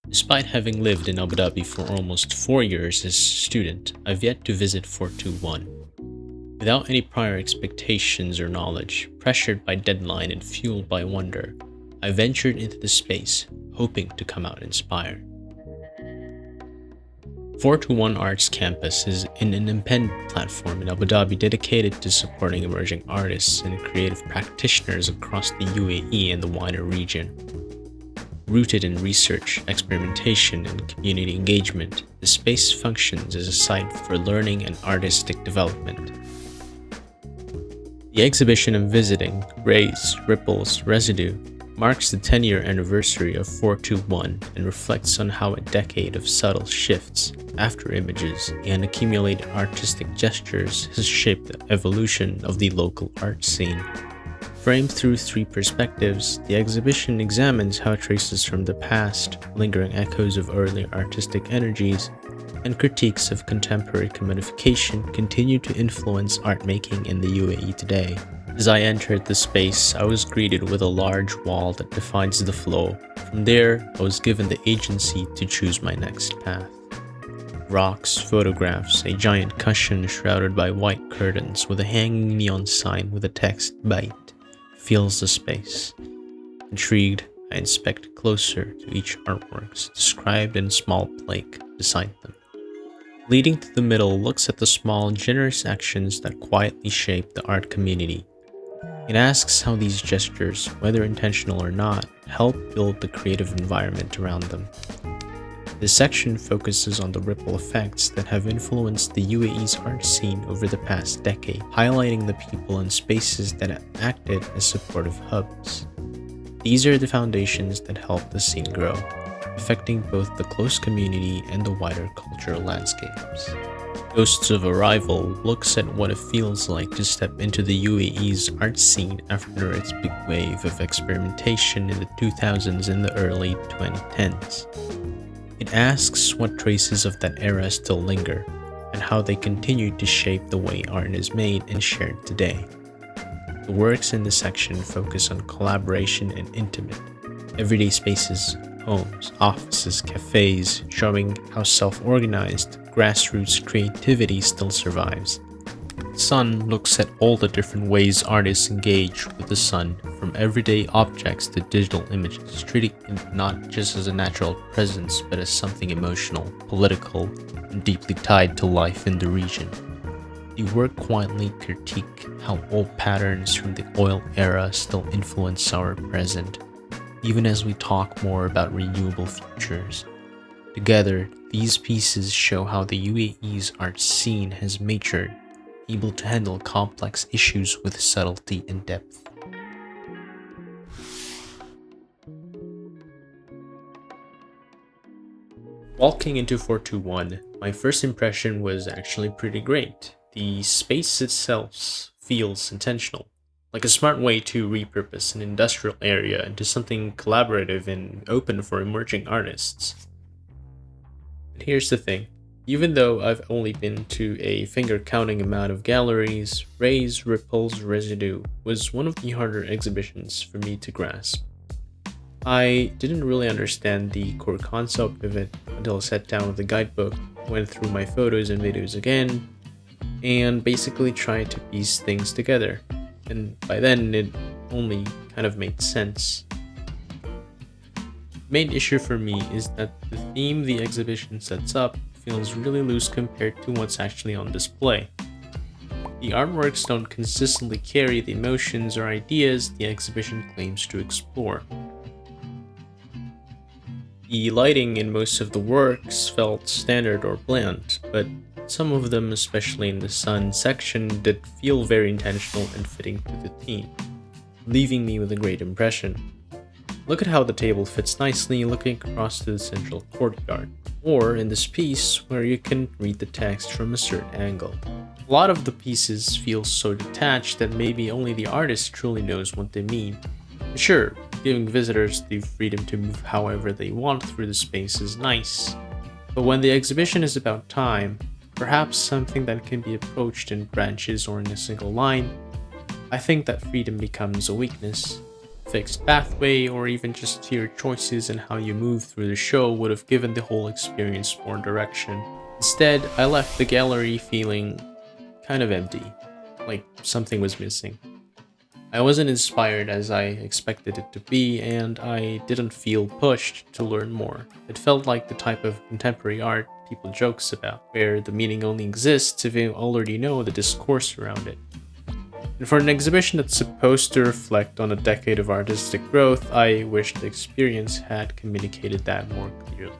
Despite having lived in Abu Dhabi for almost 4 years as a student, I've yet to visit 421. Without any prior expectations or knowledge, pressured by deadline and fueled by wonder, I ventured into the space, hoping to come out inspired. 421 Arts Campus is an independent platform in Abu Dhabi dedicated to supporting emerging artists and creative practitioners across the UAE and the wider region. Rooted in research, experimentation, and community engagement, the space functions as a site for learning and artistic development. The exhibition I'm visiting, Rays, Ripples, Residue, marks the 10-year anniversary of 421 and reflects on how a decade of subtle shifts, after images, and accumulated artistic gestures has shaped the evolution of the local art scene. Framed through three perspectives, the exhibition examines how traces from the past, lingering echoes of earlier artistic energies, and critiques of contemporary commodification continue to influence art making in the UAE today. As I entered the space, I was greeted with a large wall that defines the flow. From there, I was given the agency to choose my next path. Rocks, photographs, a giant cushion shrouded by white curtains with a hanging neon sign with the text "Bait" fills the space. Intrigued, I inspect closer to each artworks described in small plaque beside them. Leading to the middle looks at the small, generous actions that quietly shape the art community. It asks how these gestures, whether intentional or not, help build the creative environment around them. This section focuses on the ripple effects that have influenced the UAE's art scene over the past decade, highlighting the people and spaces that have acted as supportive hubs. These are the foundations that help the scene grow, affecting both the close community and the wider cultural landscapes. Ghosts of Arrival looks at what it feels like to step into the UAE's art scene after its big wave of experimentation in the 2000s and the early 2010s. It asks what traces of that era still linger, and how they continue to shape the way art is made and shared today. The works in this section focus on collaboration and intimate, everyday spaces, homes, offices, cafes, showing how self-organized, grassroots creativity still survives. Sun looks at all the different ways artists engage with the sun, from everyday objects to digital images, treating it not just as a natural presence but as something emotional, political, and deeply tied to life in the region. The work quietly critique how old patterns from the oil era still influence our present, even as we talk more about renewable futures. Together, these pieces show how the UAE's art scene has matured, able to handle complex issues with subtlety and depth. Walking into 421, my first impression was actually pretty great. The space itself feels intentional, like a smart way to repurpose an industrial area into something collaborative and open for emerging artists. But here's the thing. Even though I've only been to a finger-counting amount of galleries, Rays, Ripples, Residue was one of the harder exhibitions for me to grasp. I didn't really understand the core concept of it until I sat down with the guidebook, went through my photos and videos again, and basically tried to piece things together. And by then, it only kind of made sense. The main issue for me is that the theme the exhibition sets up feels really loose compared to what's actually on display. The artworks don't consistently carry the emotions or ideas the exhibition claims to explore. The lighting in most of the works felt standard or bland, but some of them, especially in the sun section, did feel very intentional and fitting to the theme, leaving me with a great impression. Look at how the table fits nicely looking across to the central courtyard, or in this piece where you can read the text from a certain angle. A lot of the pieces feel so detached that maybe only the artist truly knows what they mean. Sure, giving visitors the freedom to move however they want through the space is nice, but when the exhibition is about time, perhaps something that can be approached in branches or in a single line, I think that freedom becomes a weakness. fixed pathway or even just clear choices in how you move through the show would have given the whole experience more direction. Instead, I left the gallery feeling kind of empty, like something was missing. I wasn't inspired as I expected it to be, and I didn't feel pushed to learn more. It felt like the type of contemporary art people jokes about, where the meaning only exists if you already know the discourse around it. And for an exhibition that's supposed to reflect on a decade of artistic growth, I wish the experience had communicated that more clearly.